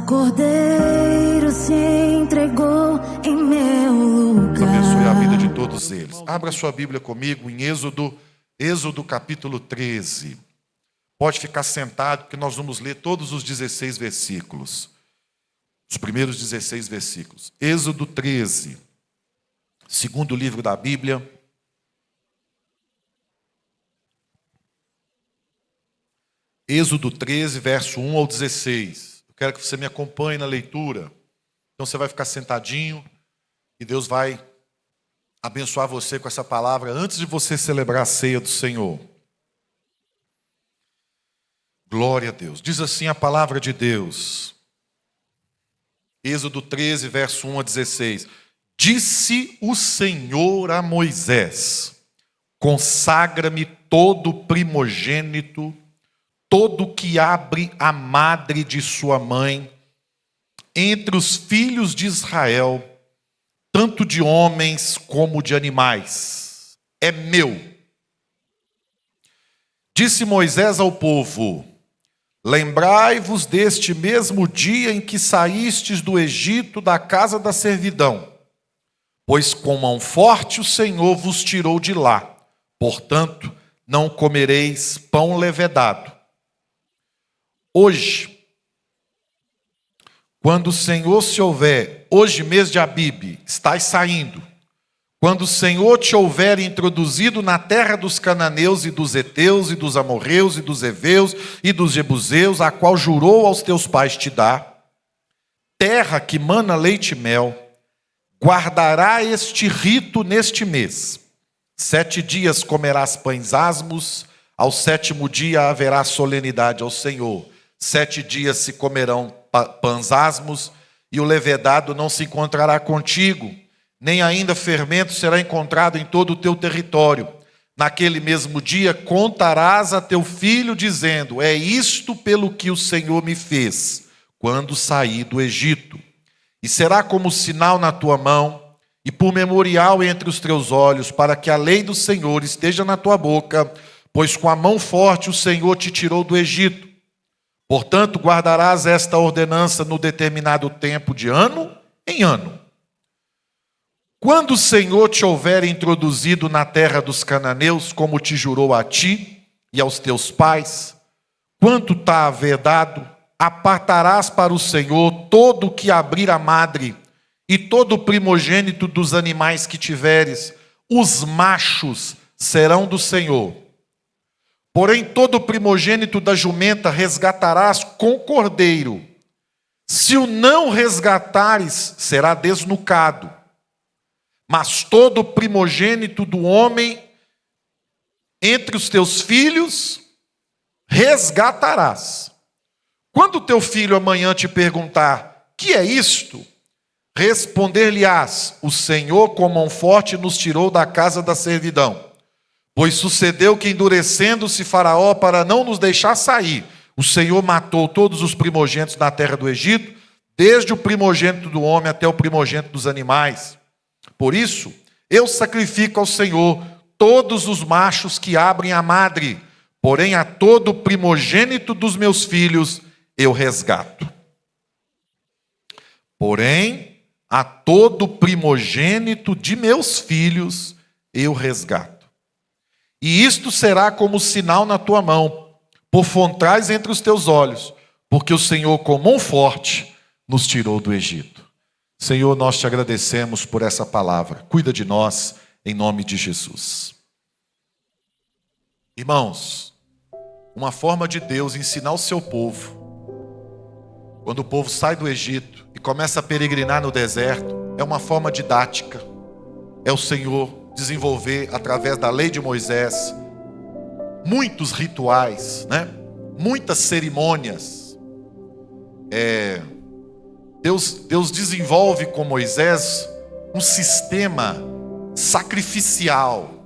Cordeiro se entregou em meu lugar. Abençoe a vida de todos eles. Abra sua Bíblia comigo em Êxodo capítulo 13. Pode ficar sentado, porque nós vamos ler todos os 16 versículos. Os primeiros 16 versículos. Êxodo 13, segundo livro da Bíblia. Êxodo 13, verso 1 ao 16. Eu quero que você me acompanhe na leitura. Então você vai ficar sentadinho e Deus vai abençoar você com essa palavra antes de você celebrar a ceia do Senhor. Glória a Deus. Diz assim a palavra de Deus. Êxodo 13, verso 1 a 16. Disse o Senhor a Moisés: consagra-me todo primogênito, todo que abre a madre de sua mãe, entre os filhos de Israel, tanto de homens como de animais, é meu. Disse Moisés ao povo: lembrai-vos deste mesmo dia em que saístes do Egito, da casa da servidão, pois com mão forte o Senhor vos tirou de lá. Portanto, não comereis pão levedado. Hoje, quando o Senhor se houver, hoje mês de Abibe, estás saindo, quando o Senhor te houver introduzido na terra dos cananeus e dos heteus e dos amorreus e dos heveus e dos jebuseus, a qual jurou aos teus pais te dar, terra que mana leite e mel, guardará este rito neste mês. 7 dias comerás pães asmos, ao 7º dia haverá solenidade ao Senhor. 7 dias se comerão pães asmos, e o levedado não se encontrará contigo, nem ainda fermento será encontrado em todo o teu território. Naquele mesmo dia contarás a teu filho, dizendo: é isto pelo que o Senhor me fez, quando saí do Egito. E será como sinal na tua mão, e por memorial entre os teus olhos, para que a lei do Senhor esteja na tua boca, pois com a mão forte o Senhor te tirou do Egito. Portanto, guardarás esta ordenança no determinado tempo, de ano em ano. Quando o Senhor te houver introduzido na terra dos cananeus, como te jurou a ti e aos teus pais, quanto está vedado, apartarás para o Senhor todo o que abrir a madre, e todo o primogênito dos animais que tiveres, os machos serão do Senhor. Porém, todo o primogênito da jumenta resgatarás com cordeiro. Se o não resgatares, será desnucado. Mas todo o primogênito do homem entre os teus filhos, resgatarás. Quando teu filho amanhã te perguntar: que é isto? Responder-lhe-ás: o Senhor com mão forte nos tirou da casa da servidão. Pois sucedeu que, endurecendo-se Faraó para não nos deixar sair, o Senhor matou todos os primogênitos na terra do Egito, desde o primogênito do homem até o primogênito dos animais. Por isso, eu sacrifico ao Senhor todos os machos que abrem a madre, porém a todo primogênito dos meus filhos eu resgato. Porém, a todo primogênito de meus filhos eu resgato. E isto será como sinal na tua mão, por frontrais entre os teus olhos, porque o Senhor com mão forte nos tirou do Egito. Senhor, nós te agradecemos por essa palavra. Cuida de nós, em nome de Jesus. Irmãos, uma forma de Deus ensinar o seu povo, quando o povo sai do Egito e começa a peregrinar no deserto, é uma forma didática. É o Senhor desenvolver, através da lei de Moisés, muitos rituais, muitas cerimônias. Deus desenvolve com Moisés um sistema sacrificial,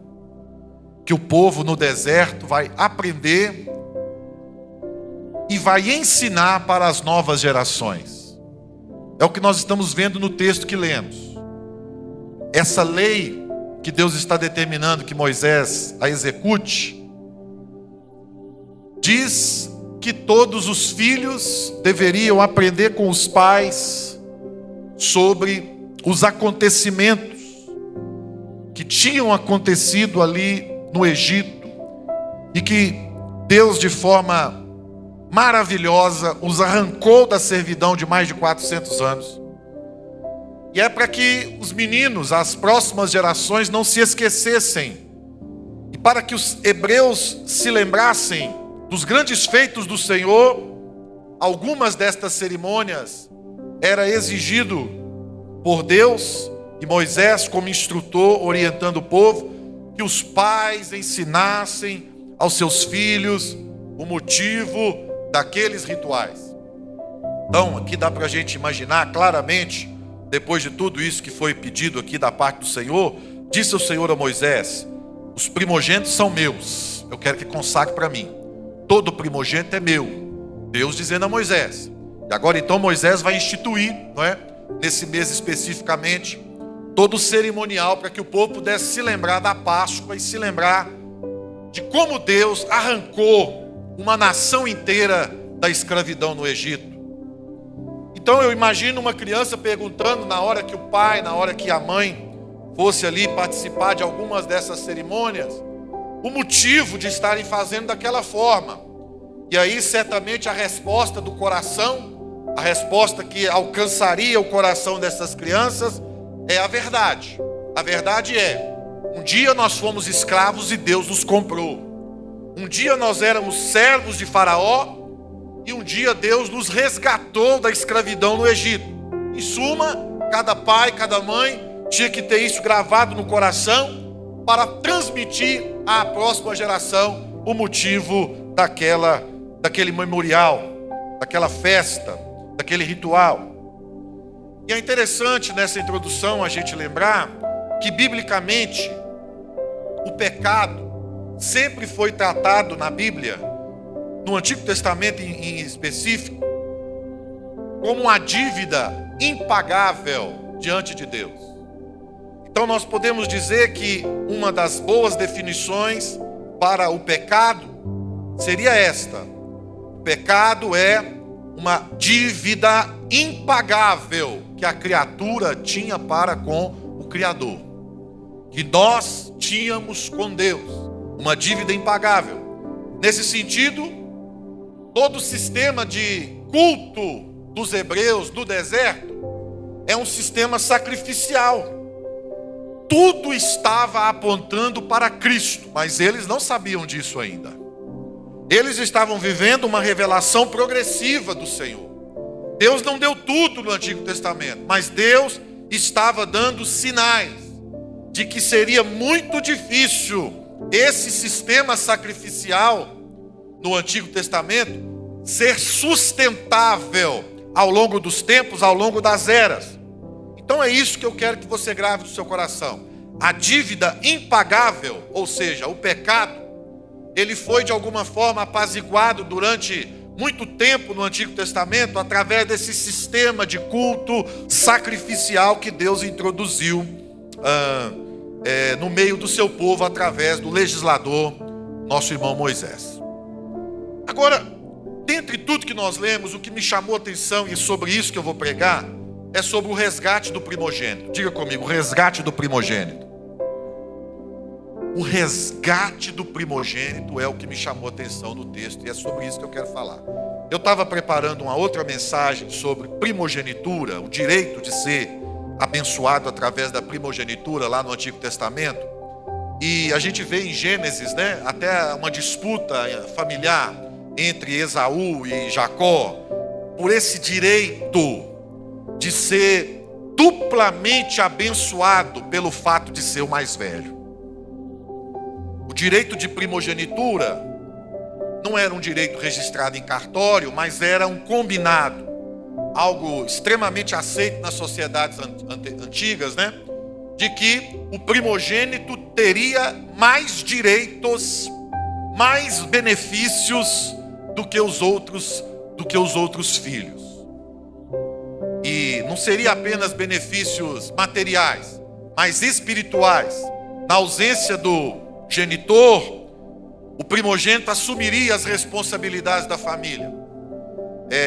que o povo no deserto vai aprender e vai ensinar para as novas gerações. É o que nós estamos vendo no texto que lemos. Essa lei que Deus está determinando que Moisés a execute, diz que todos os filhos deveriam aprender com os pais sobre os acontecimentos que tinham acontecido ali no Egito e que Deus, de forma maravilhosa, os arrancou da servidão de mais de 400 anos. E é para que os meninos, as próximas gerações, não se esquecessem, e para que os hebreus se lembrassem dos grandes feitos do Senhor. Algumas destas cerimônias era exigido por Deus e Moisés como instrutor, orientando o povo, que os pais ensinassem aos seus filhos o motivo daqueles rituais. Então, aqui dá para a gente imaginar claramente, depois de tudo isso que foi pedido aqui da parte do Senhor, disse o Senhor a Moisés: os primogênitos são meus, eu quero que consagre para mim. Todo primogênito é meu. Deus dizendo a Moisés. E agora então Moisés vai instituir, não é? Nesse mês especificamente, todo o cerimonial para que o povo pudesse se lembrar da Páscoa e se lembrar de como Deus arrancou uma nação inteira da escravidão no Egito. Então eu imagino uma criança perguntando, na hora que o pai, na hora que a mãe fosse ali participar de algumas dessas cerimônias, o motivo de estarem fazendo daquela forma. E aí certamente a resposta do coração, a resposta que alcançaria o coração dessas crianças é a verdade. A verdade é: um dia nós fomos escravos e Deus nos comprou. Um dia nós éramos servos de Faraó e um dia Deus nos resgatou da escravidão no Egito. Em suma, cada pai, cada mãe tinha que ter isso gravado no coração para transmitir à próxima geração o motivo daquele memorial, daquela festa, daquele ritual. E é interessante nessa introdução a gente lembrar que, biblicamente, o pecado sempre foi tratado na Bíblia, no Antigo Testamento em específico, como uma dívida impagável diante de Deus. Então nós podemos dizer que uma das boas definições para o pecado seria esta: o pecado é uma dívida impagável que a criatura tinha para com o Criador, que nós tínhamos com Deus, uma dívida impagável. Nesse sentido, todo o sistema de culto dos hebreus do deserto é um sistema sacrificial. Tudo estava apontando para Cristo, mas eles não sabiam disso ainda. Eles estavam vivendo uma revelação progressiva do Senhor. Deus não deu tudo no Antigo Testamento, mas Deus estava dando sinais de que seria muito difícil esse sistema sacrificial no Antigo Testamento ser sustentável ao longo dos tempos, ao longo das eras. Então é isso que eu quero que você grave no seu coração. A dívida impagável, ou seja, o pecado, ele foi de alguma forma apaziguado durante muito tempo no Antigo Testamento através desse sistema de culto sacrificial que Deus introduziu no meio do seu povo através do legislador, nosso irmão Moisés. Agora, dentre tudo que nós lemos, o que me chamou a atenção, e sobre isso que eu vou pregar, é sobre o resgate do primogênito. Diga comigo: o resgate do primogênito. O resgate do primogênito é o que me chamou a atenção no texto, e é sobre isso que eu quero falar. Eu estava preparando uma outra mensagem sobre primogenitura, o direito de ser abençoado através da primogenitura lá no Antigo Testamento. E a gente vê em Gênesis, né, até uma disputa familiar entre Esaú e Jacó por esse direito de ser duplamente abençoado pelo fato de ser o mais velho. O direito de primogenitura não era um direito registrado em cartório, mas era um combinado, algo extremamente aceito nas sociedades antigas, né? De que o primogênito teria mais direitos, mais benefícios do que os outros filhos. E não seria apenas benefícios materiais, mas espirituais. Na ausência do genitor, o primogênito assumiria as responsabilidades da família.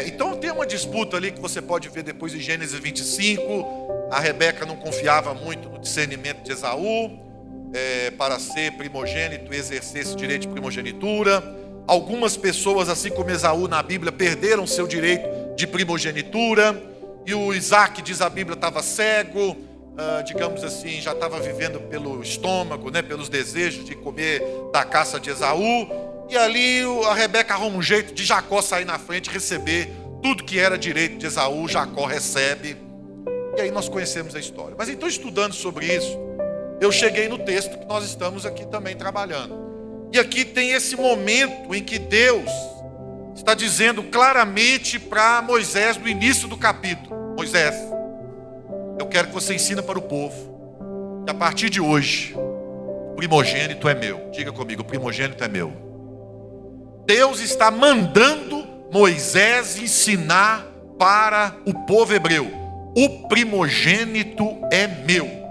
Então tem uma disputa ali que você pode ver depois em Gênesis 25. A Rebeca não confiava muito no discernimento de Esaú para ser primogênito e exercer esse direito de primogenitura. Algumas pessoas, assim como Esaú na Bíblia, perderam seu direito de primogenitura. E o Isaac, diz a Bíblia, estava cego, digamos assim, já estava vivendo pelo estômago, pelos desejos de comer da caça de Esaú. E ali a Rebeca arruma um jeito de Jacó sair na frente e receber tudo que era direito de Esaú. Jacó recebe. E aí nós conhecemos a história. Mas então, estudando sobre isso, eu cheguei no texto que nós estamos aqui também trabalhando. E aqui tem esse momento em que Deus está dizendo claramente para Moisés no início do capítulo: Moisés, eu quero que você ensine para o povo que a partir de hoje o primogênito é meu. Diga comigo: o primogênito é meu. Deus está mandando Moisés ensinar para o povo hebreu: o primogênito é meu.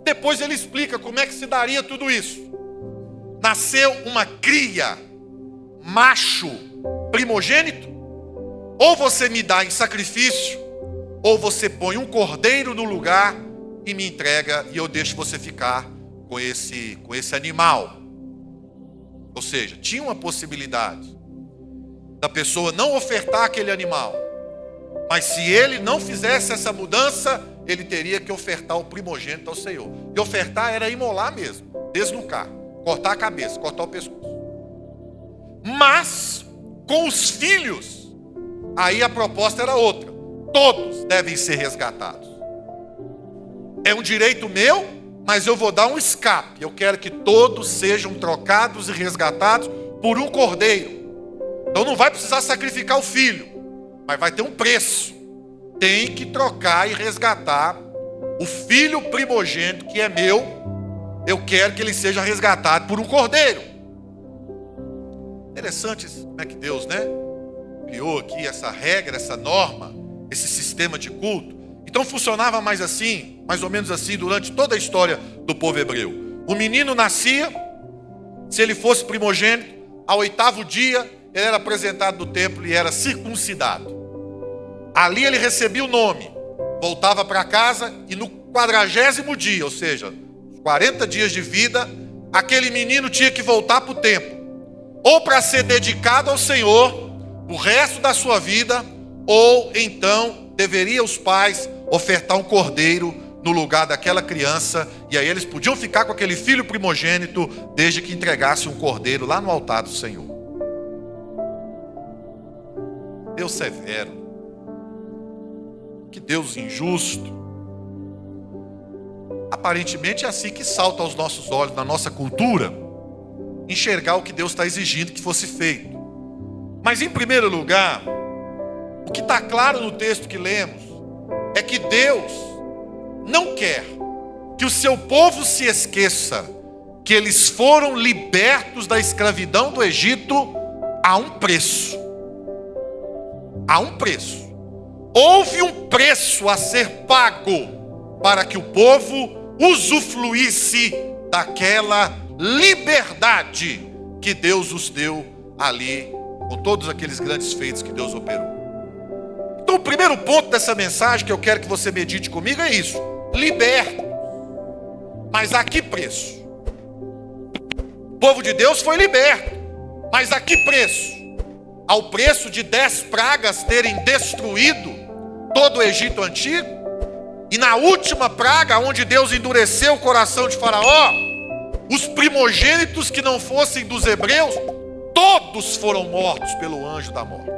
Depois ele explica como é que se daria tudo isso. Nasceu uma cria, macho, primogênito, ou você me dá em sacrifício, ou você põe um cordeiro no lugar e me entrega, e eu deixo você ficar com esse animal. Ou seja, tinha uma possibilidade da pessoa não ofertar aquele animal, mas se ele não fizesse essa mudança, ele teria que ofertar o primogênito ao Senhor. E ofertar era imolar mesmo, desnucar, cortar a cabeça, cortar o pescoço. Mas com os filhos, aí a proposta era outra: todos devem ser resgatados. É um direito meu, mas eu vou dar um escape. Eu quero que todos sejam trocados e resgatados por um cordeiro. Então não vai precisar sacrificar o filho, mas vai ter um preço. Tem que trocar e resgatar o filho primogênito que é meu. Eu quero que ele seja resgatado por um cordeiro. Interessante como é que Deus, criou aqui essa regra, essa norma, esse sistema de culto. Então funcionava mais ou menos assim, durante toda a história do povo hebreu. O menino nascia, se ele fosse primogênito, ao 8º dia ele era apresentado no templo e era circuncidado. Ali ele recebia o nome, voltava para casa, e no 40º dia, ou seja, 40 dias de vida, aquele menino tinha que voltar para o templo, ou para ser dedicado ao Senhor o resto da sua vida, ou então deveria os pais ofertar um cordeiro no lugar daquela criança, e aí eles podiam ficar com aquele filho primogênito desde que entregasse um cordeiro lá no altar do Senhor. Deus severo, que Deus injusto. Aparentemente é assim que salta aos nossos olhos, na nossa cultura, enxergar o que Deus está exigindo que fosse feito. Mas em primeiro lugar, o que está claro no texto que lemos é que Deus não quer que o seu povo se esqueça que eles foram libertos da escravidão do Egito a um preço. A um preço. Houve um preço a ser pago para que o povo usufruísse daquela liberdade que Deus os deu ali, com todos aqueles grandes feitos que Deus operou. Então o primeiro ponto dessa mensagem que eu quero que você medite comigo é isso: liberto. Mas a que preço? O povo de Deus foi liberto, mas a que preço? Ao preço de 10 pragas terem destruído todo o Egito antigo? E na última praga, onde Deus endureceu o coração de Faraó, os primogênitos que não fossem dos hebreus, todos foram mortos pelo anjo da morte.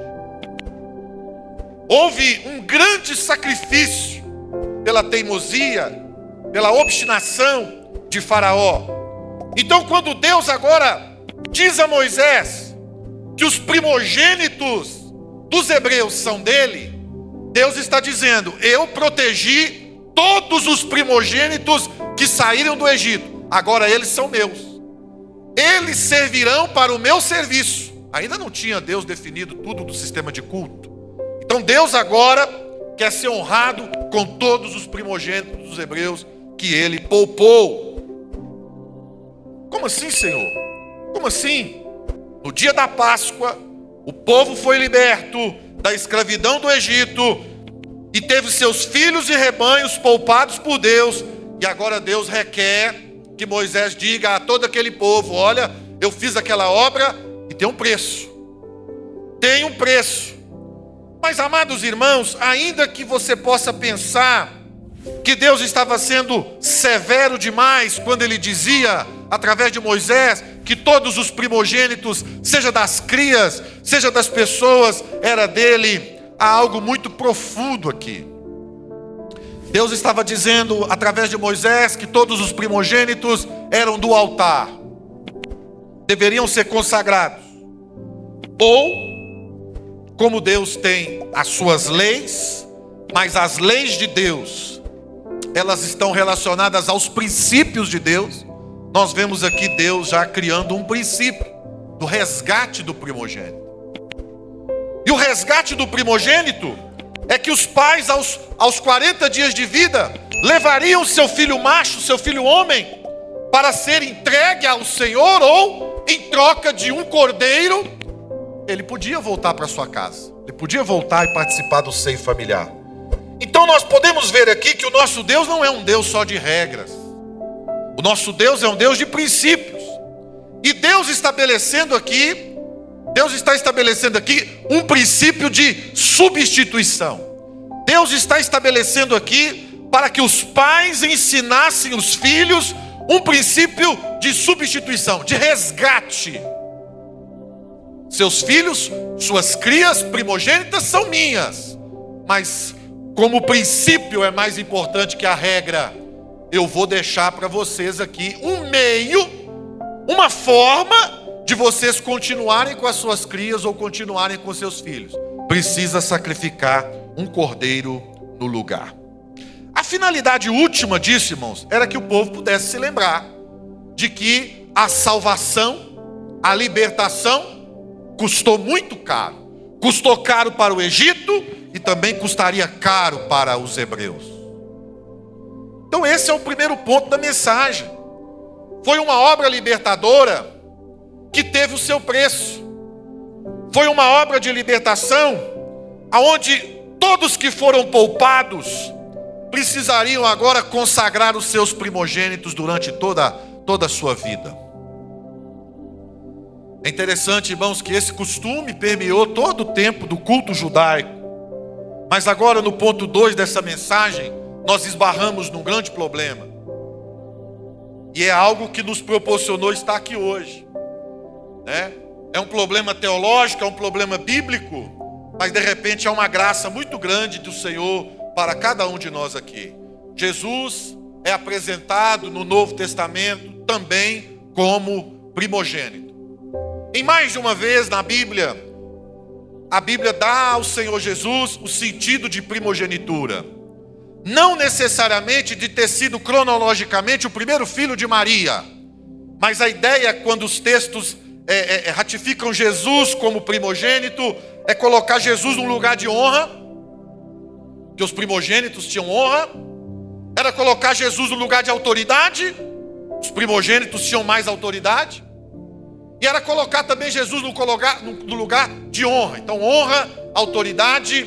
Houve um grande sacrifício pela teimosia, pela obstinação de Faraó. Então, quando Deus agora diz a Moisés que os primogênitos dos hebreus são dele, Deus está dizendo: eu protegi todos os primogênitos que saíram do Egito, agora eles são meus. Eles servirão para o meu serviço. Ainda não tinha Deus definido tudo do sistema de culto. Então Deus agora quer ser honrado com todos os primogênitos dos hebreus que ele poupou. Como como assim, Senhor? Como assim? No dia da Páscoa, o povo foi liberto da escravidão do Egito e teve seus filhos e rebanhos poupados por Deus. E agora Deus requer que Moisés diga a todo aquele povo: olha, eu fiz aquela obra e tem um preço. Tem um preço. Mas, amados irmãos, ainda que você possa pensar que Deus estava sendo severo demais quando ele dizia, através de Moisés, que todos os primogênitos, seja das crias, seja das pessoas, era dele, há algo muito profundo aqui. Deus estava dizendo, através de Moisés, que todos os primogênitos eram do altar, deveriam ser consagrados. Ou, como Deus tem as suas leis, mas as leis de Deus, elas estão relacionadas aos princípios de Deus. Nós vemos aqui Deus já criando um princípio do resgate do primogênito. E o resgate do primogênito é que os pais, aos 40 dias de vida, levariam seu filho macho, seu filho homem, para ser entregue ao Senhor, ou em troca de um cordeiro, ele podia voltar para sua casa. Ele podia voltar e participar do seio familiar. Então nós podemos ver aqui que o nosso Deus não é um Deus só de regras. O nosso Deus é um Deus de princípios. E Deus está estabelecendo aqui um princípio de substituição. Deus está estabelecendo aqui para que os pais ensinassem os filhos um princípio de substituição, de resgate. Seus filhos, suas crias primogênitas são minhas, mas como o princípio é mais importante que a regra, eu vou deixar para vocês aqui um meio, uma forma de vocês continuarem com as suas crias ou continuarem com seus filhos. Precisa sacrificar um cordeiro no lugar. A finalidade última disso, irmãos, era que o povo pudesse se lembrar de que a salvação, a libertação, custou muito caro. Custou caro para o Egito e também custaria caro para os hebreus. Então esse é o primeiro ponto da mensagem. Foi uma obra libertadora que teve o seu preço. Foi uma obra de libertação aonde todos que foram poupados precisariam agora consagrar os seus primogênitos durante toda a sua vida. É interessante, irmãos, que esse costume permeou todo o tempo do culto judaico. Mas agora, no ponto 2 dessa mensagem, nós esbarramos num grande problema. E é algo que nos proporcionou estar aqui hoje. É um problema teológico, é um problema bíblico, mas de repente é uma graça muito grande do Senhor para cada um de nós aqui. Jesus é apresentado no Novo Testamento também como primogênito. Em mais de uma vez na Bíblia, a Bíblia dá ao Senhor Jesus o sentido de primogenitura. Não necessariamente de ter sido cronologicamente o primeiro filho de Maria, mas a ideia, quando os textos ratificam Jesus como primogênito, é colocar Jesus num lugar de honra, que os primogênitos tinham honra. Era colocar Jesus no lugar de autoridade, os primogênitos tinham mais autoridade. E era colocar também Jesus no lugar de honra. Então honra, autoridade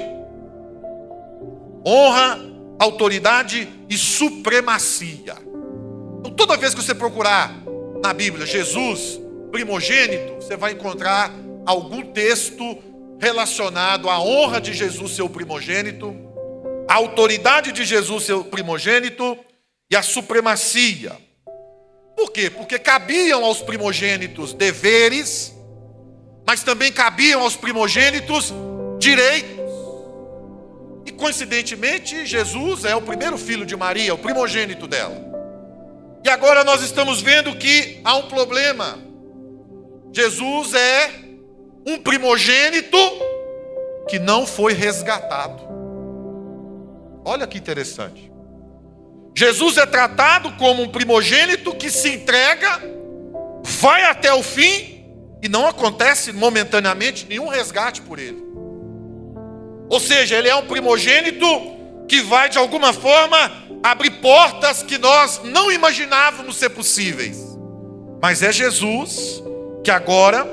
e supremacia. Então toda vez que você procurar na Bíblia Jesus primogênito, você vai encontrar algum texto relacionado à honra de Jesus ser o primogênito, a autoridade de Jesus ser o primogênito e a supremacia. Por quê? Porque cabiam aos primogênitos deveres, mas também cabiam aos primogênitos direitos. E coincidentemente, Jesus é o primeiro filho de Maria, o primogênito dela. E agora nós estamos vendo que há um problema. Jesus é um primogênito que não foi resgatado. Olha que interessante. Jesus é tratado como um primogênito que se entrega, vai até o fim e não acontece momentaneamente nenhum resgate por ele. Ou seja, ele é um primogênito que vai de alguma forma abrir portas que nós não imaginávamos ser possíveis. Mas é Jesus que agora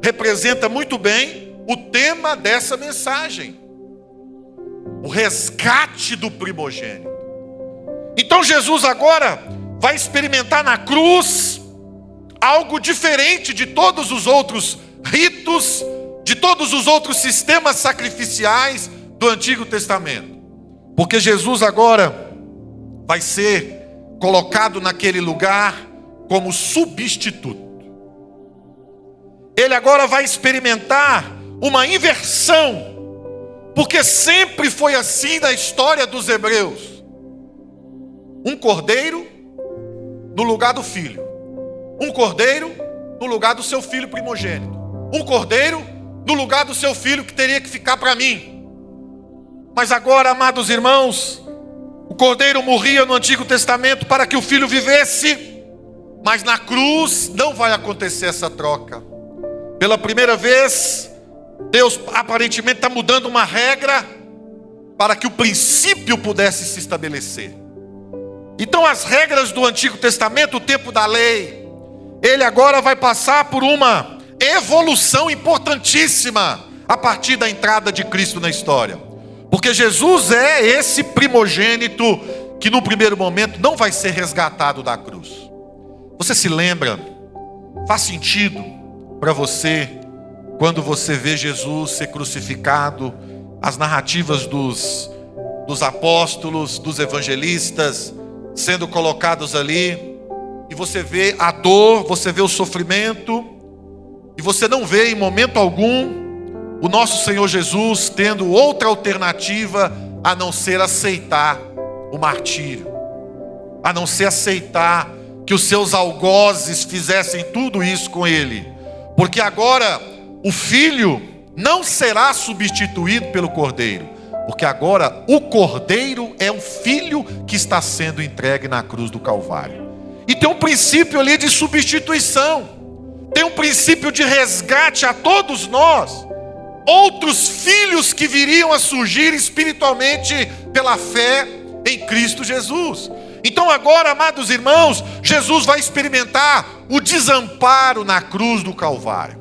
representa muito bem o tema dessa mensagem: o resgate do primogênito. Então Jesus agora vai experimentar na cruz algo diferente de todos os outros ritos, de todos os outros sistemas sacrificiais do Antigo Testamento. Porque Jesus agora vai ser colocado naquele lugar como substituto. Ele agora vai experimentar uma inversão, porque sempre foi assim na história dos hebreus: um cordeiro no lugar do filho, um cordeiro no lugar do seu filho primogênito, um cordeiro no lugar do seu filho que teria que ficar para mim. Mas agora, amados irmãos, o cordeiro morria no Antigo Testamento para que o filho vivesse, mas na cruz não vai acontecer essa troca. Pela primeira vez, Deus aparentemente está mudando uma regra para que o princípio pudesse se estabelecer. Então as regras do Antigo Testamento, o tempo da lei, ele agora vai passar por uma evolução importantíssima a partir da entrada de Cristo na história. Porque Jesus é esse primogênito que no primeiro momento não vai ser resgatado da cruz. Você se lembra? Faz sentido para você quando você vê Jesus ser crucificado, as narrativas dos apóstolos, dos evangelistas sendo colocados ali, e você vê a dor, você vê o sofrimento, e você não vê em momento algum o nosso Senhor Jesus tendo outra alternativa a não ser aceitar o martírio, a não ser aceitar que os seus algozes fizessem tudo isso com ele, porque agora o filho não será substituído pelo cordeiro, porque agora o cordeiro é o filho que está sendo entregue na cruz do Calvário. E tem um princípio ali de substituição, tem um princípio de resgate a todos nós, outros filhos que viriam a surgir espiritualmente pela fé em Cristo Jesus. Então agora, amados irmãos, Jesus vai experimentar o desamparo na cruz do Calvário.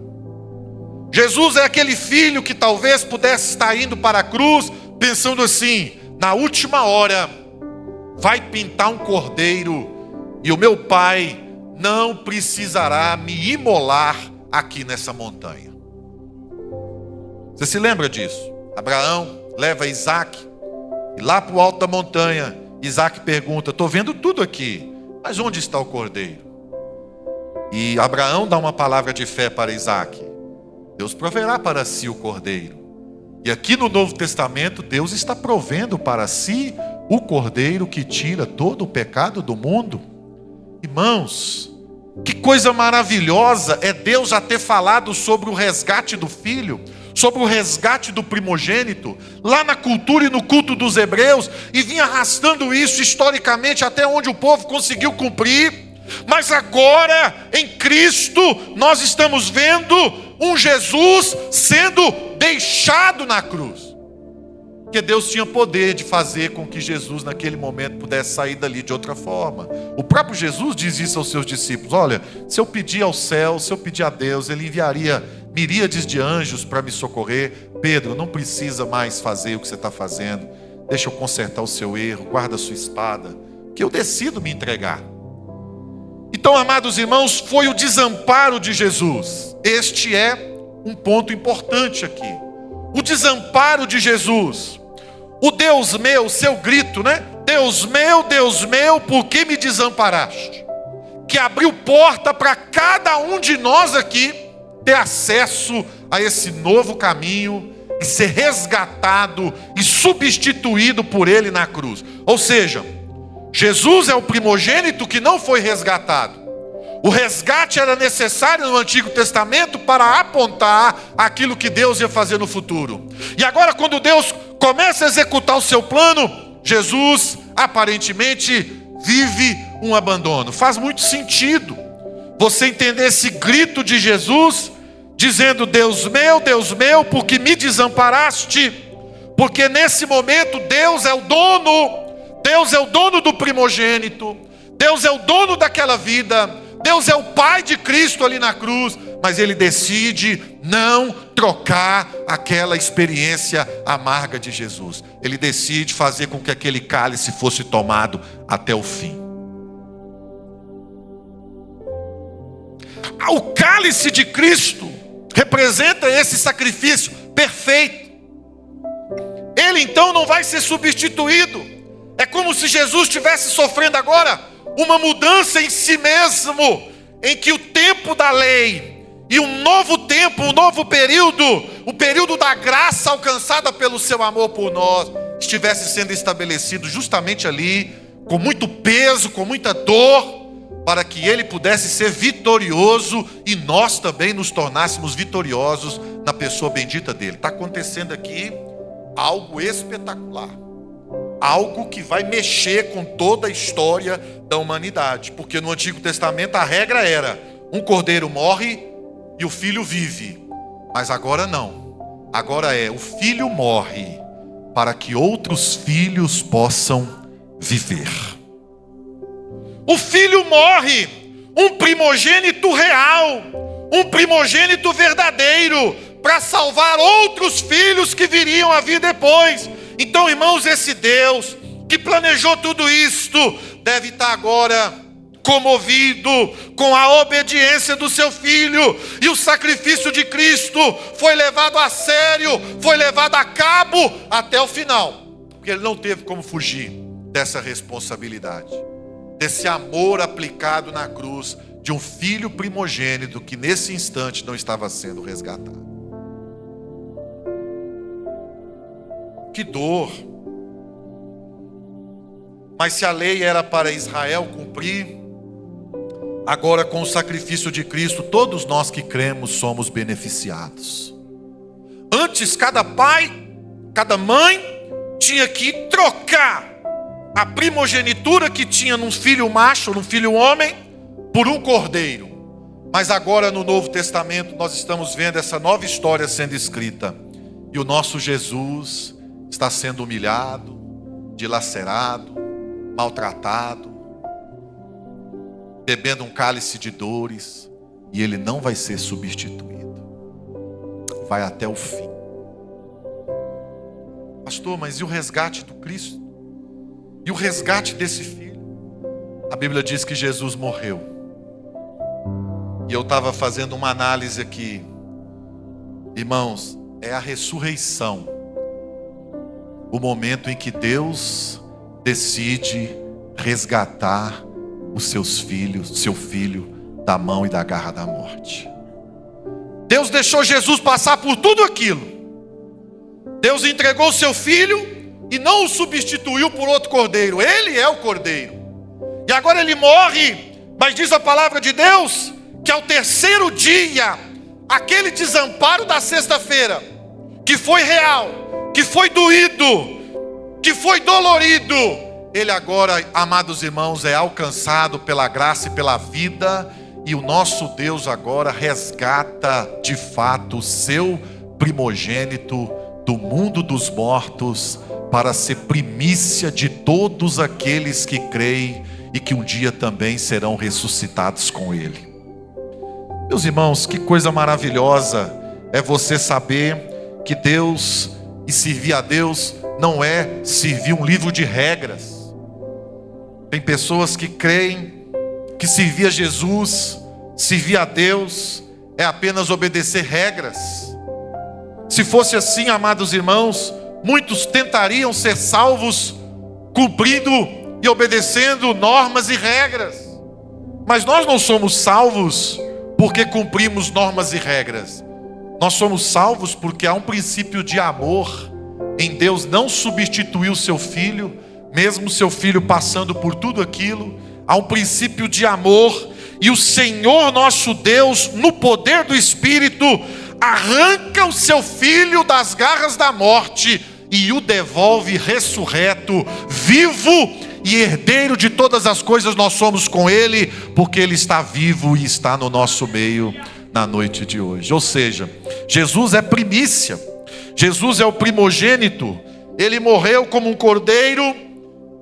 Jesus é aquele filho que talvez pudesse estar indo para a cruz pensando assim: na última hora vai pintar um cordeiro e o meu pai não precisará me imolar aqui nessa montanha. Você se lembra disso? Abraão leva Isaac e lá para o alto da montanha, Isaac pergunta: estou vendo tudo aqui, mas onde está o cordeiro? E Abraão dá uma palavra de fé para Isaac: Deus proverá para si o cordeiro. E aqui no Novo Testamento, Deus está provendo para si o cordeiro que tira todo o pecado do mundo. Irmãos, que coisa maravilhosa é Deus já ter falado sobre o resgate do filho, sobre o resgate do primogênito, lá na cultura e no culto dos hebreus, e vinha arrastando isso historicamente até onde o povo conseguiu cumprir. Mas agora, em Cristo, nós estamos vendo um Jesus sendo deixado na cruz. Porque Deus tinha poder de fazer com que Jesus naquele momento pudesse sair dali de outra forma. O próprio Jesus diz isso aos seus discípulos: olha, se eu pedir ao céu, se eu pedir a Deus, Ele enviaria miríades de anjos para me socorrer. Pedro, não precisa mais fazer o que você está fazendo. Deixa eu consertar o seu erro, guarda a sua espada, que eu decido me entregar. Então, amados irmãos, foi o desamparo de Jesus. Este é um ponto importante aqui. O desamparo de Jesus. O Deus meu, seu grito, né? Deus meu, por que me desamparaste? Que abriu porta para cada um de nós aqui ter acesso a esse novo caminho e ser resgatado e substituído por Ele na cruz. Ou seja, Jesus é o primogênito que não foi resgatado. O resgate era necessário no Antigo Testamento para apontar aquilo que Deus ia fazer no futuro. E agora, quando Deus começa a executar o seu plano, Jesus aparentemente vive um abandono. Faz muito sentido você entender esse grito de Jesus, dizendo: Deus meu, por que me desamparaste? Porque nesse momento Deus é o dono do primogênito, Deus é o dono daquela vida, Deus é o Pai de Cristo ali na cruz, mas ele decide não trocar aquela experiência amarga de Jesus. Ele decide fazer com que aquele cálice fosse tomado até o fim. O cálice de Cristo representa esse sacrifício perfeito. Ele então não vai ser substituído. É como se Jesus estivesse sofrendo agora uma mudança em si mesmo, em que o tempo da lei e um novo tempo, um novo período, o período da graça alcançada pelo seu amor por nós, estivesse sendo estabelecido justamente ali, com muito peso, com muita dor, para que ele pudesse ser vitorioso e nós também nos tornássemos vitoriosos na pessoa bendita dele. Está acontecendo aqui algo espetacular, algo que vai mexer com toda a história da humanidade, porque no Antigo Testamento a regra era: um cordeiro morre e o filho vive, mas agora não, agora é: o filho morre para que outros filhos possam viver. O filho morre, um primogênito real, um primogênito verdadeiro, para salvar outros filhos que viriam a vir depois. Então, irmãos, esse Deus que planejou tudo isto deve estar agora comovido com a obediência do seu filho, e o sacrifício de Cristo foi levado a sério, foi levado a cabo até o final, porque ele não teve como fugir dessa responsabilidade, desse amor aplicado na cruz de um filho primogênito que nesse instante não estava sendo resgatado. Que dor! Mas se a lei era para Israel cumprir, agora com o sacrifício de Cristo, todos nós que cremos somos beneficiados. Antes, cada pai, cada mãe tinha que trocar a primogenitura que tinha num filho macho, num filho homem, por um cordeiro. Mas agora no Novo Testamento nós estamos vendo essa nova história sendo escrita. E o nosso Jesus está sendo humilhado, dilacerado, maltratado, bebendo um cálice de dores, e ele não vai ser substituído. Vai até o fim. Pastor, mas e o resgate do Cristo? E o resgate desse filho? A Bíblia diz que Jesus morreu. E eu estava fazendo uma análise aqui. Irmãos, é a ressurreição o momento em que Deus decide resgatar os seus filhos, seu filho, da mão e da garra da morte. Deus deixou Jesus passar por tudo aquilo. Deus entregou o seu filho e não o substituiu por outro cordeiro. Ele é o cordeiro. E agora ele morre, mas diz a palavra de Deus que ao terceiro dia, aquele desamparo da sexta-feira, que foi real, que foi doído, que foi dolorido, ele agora, amados irmãos, é alcançado pela graça e pela vida, e o nosso Deus agora resgata de fato o seu primogênito do mundo dos mortos, para ser primícia de todos aqueles que creem e que um dia também serão ressuscitados com ele. Meus irmãos, que coisa maravilhosa é você saber que Deus, e servir a Deus, não é servir um livro de regras. Tem pessoas que creem que servir a Jesus, servir a Deus, é apenas obedecer regras. Se fosse assim, amados irmãos, muitos tentariam ser salvos cumprindo e obedecendo normas e regras. Mas nós não somos salvos porque cumprimos normas e regras. Nós somos salvos porque há um princípio de amor em Deus. Não substituiu seu filho, mesmo seu filho passando por tudo aquilo. Há um princípio de amor, e o Senhor nosso Deus, no poder do Espírito, arranca o seu filho das garras da morte e o devolve ressurreto, vivo e herdeiro de todas as coisas. Nós somos com ele, porque ele está vivo e está no nosso meio na noite de hoje. Ou seja, Jesus é primícia, Jesus é o primogênito. Ele morreu como um cordeiro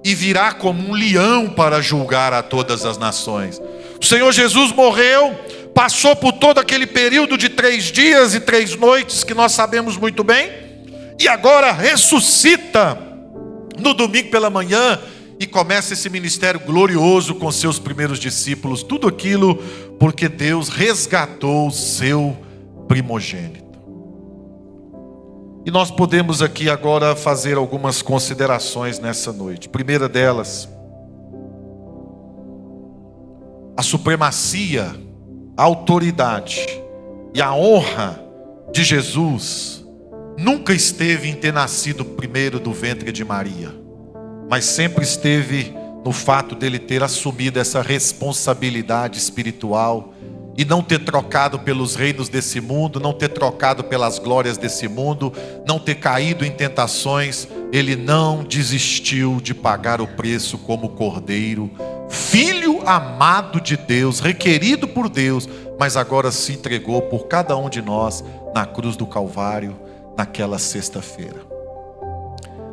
e virá como um leão para julgar a todas as nações. O Senhor Jesus morreu, passou por todo aquele período de 3 dias e 3 noites, que nós sabemos muito bem, e agora ressuscita no domingo pela manhã, e começa esse ministério glorioso com seus primeiros discípulos. Tudo aquilo porque Deus resgatou o seu primogênito. E nós podemos aqui agora fazer algumas considerações nessa noite. Primeira delas, a supremacia, a autoridade e a honra de Jesus nunca esteve em ter nascido primeiro do ventre de Maria, mas sempre esteve no fato dele ter assumido essa responsabilidade espiritual e não ter trocado pelos reinos desse mundo, não ter trocado pelas glórias desse mundo, não ter caído em tentações. Ele não desistiu de pagar o preço como cordeiro, filho amado de Deus, requerido por Deus, mas agora se entregou por cada um de nós na cruz do Calvário, naquela sexta-feira.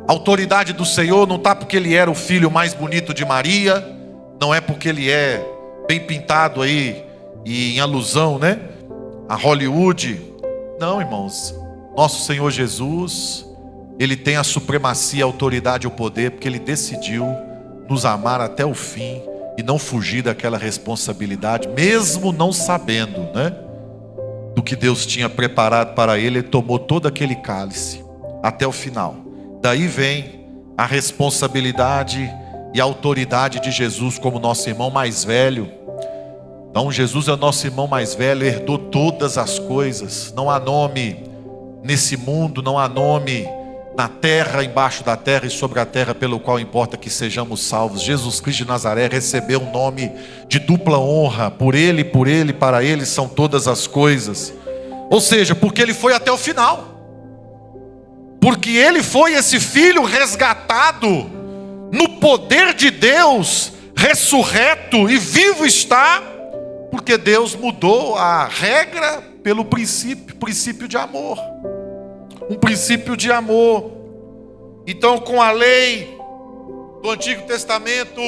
A autoridade do Senhor não está porque ele era o filho mais bonito de Maria, não é porque ele é bem pintado aí, e em alusão, né, a Hollywood. Não, irmãos, nosso Senhor Jesus, ele tem a supremacia, a autoridade e o poder, porque ele decidiu nos amar até o fim e não fugir daquela responsabilidade, mesmo não sabendo, né, do que Deus tinha preparado para ele. Ele tomou todo aquele cálice até o final. Daí vem a responsabilidade e a autoridade de Jesus como nosso irmão mais velho. Então Jesus é o nosso irmão mais velho, herdou todas as coisas. Não há nome nesse mundo, não há nome na terra, embaixo da terra e sobre a terra, pelo qual importa que sejamos salvos. Jesus Cristo de Nazaré recebeu um nome de dupla honra. Por ele, para ele são todas as coisas. Ou seja, porque ele foi até o final. Porque ele foi esse filho resgatado no poder de Deus, ressurreto e vivo está. Porque Deus mudou a regra pelo princípio de amor. Um princípio de amor. Então, com a lei do Antigo Testamento,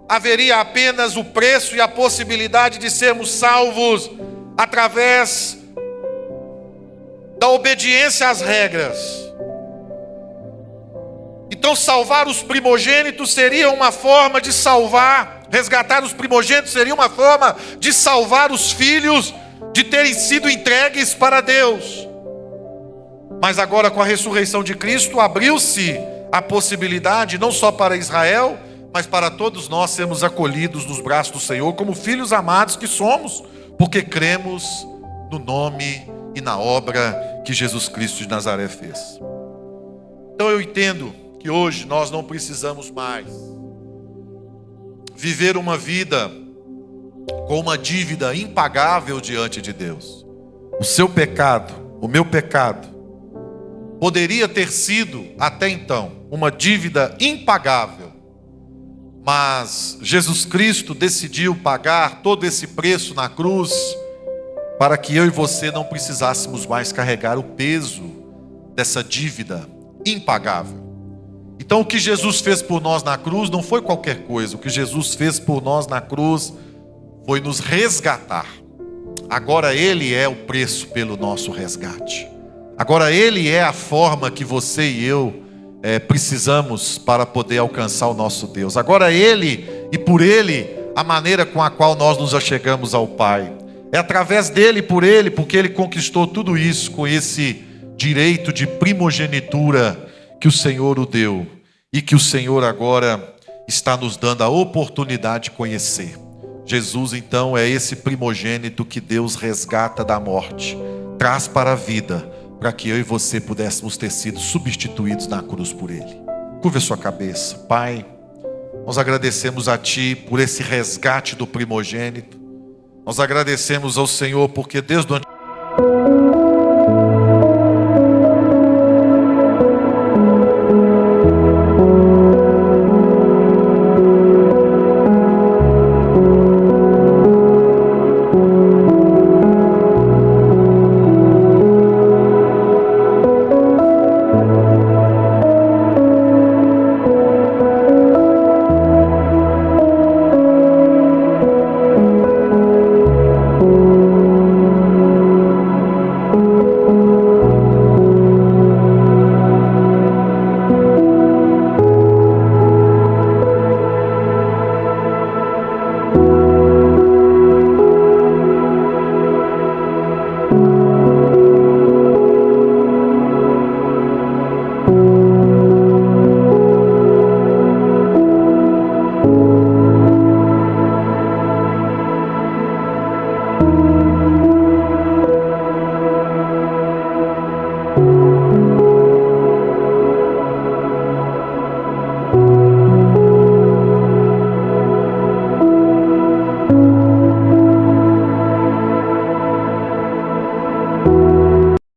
haveria apenas o preço e a possibilidade de sermos salvos através da obediência às regras. Então, salvar os primogênitos seria uma forma de salvar. Resgatar os primogênitos seria uma forma de salvar os filhos de terem sido entregues para Deus. Mas agora, com a ressurreição de Cristo, abriu-se a possibilidade, não só para Israel, mas para todos nós sermos acolhidos nos braços do Senhor, como filhos amados que somos, porque cremos no nome e na obra que Jesus Cristo de Nazaré fez. Então eu entendo que hoje nós não precisamos mais viver uma vida com uma dívida impagável diante de Deus. O seu pecado, o meu pecado, poderia ter sido até então uma dívida impagável, mas Jesus Cristo decidiu pagar todo esse preço na cruz para que eu e você não precisássemos mais carregar o peso dessa dívida impagável. Então o que Jesus fez por nós na cruz não foi qualquer coisa. O que Jesus fez por nós na cruz foi nos resgatar. Agora Ele é o preço pelo nosso resgate. Agora Ele é a forma que você e eu precisamos para poder alcançar o nosso Deus. Agora Ele e por Ele a maneira com a qual nós nos achegamos ao Pai. É através dele, por Ele, porque Ele conquistou tudo isso com esse direito de primogenitura que o Senhor o deu e que o Senhor agora está nos dando a oportunidade de conhecer. Jesus então é esse primogênito que Deus resgata da morte, traz para a vida, para que eu e você pudéssemos ter sido substituídos na cruz por Ele. Curva a sua cabeça. Pai, nós agradecemos a Ti por esse resgate do primogênito. Nós agradecemos ao Senhor porque desde o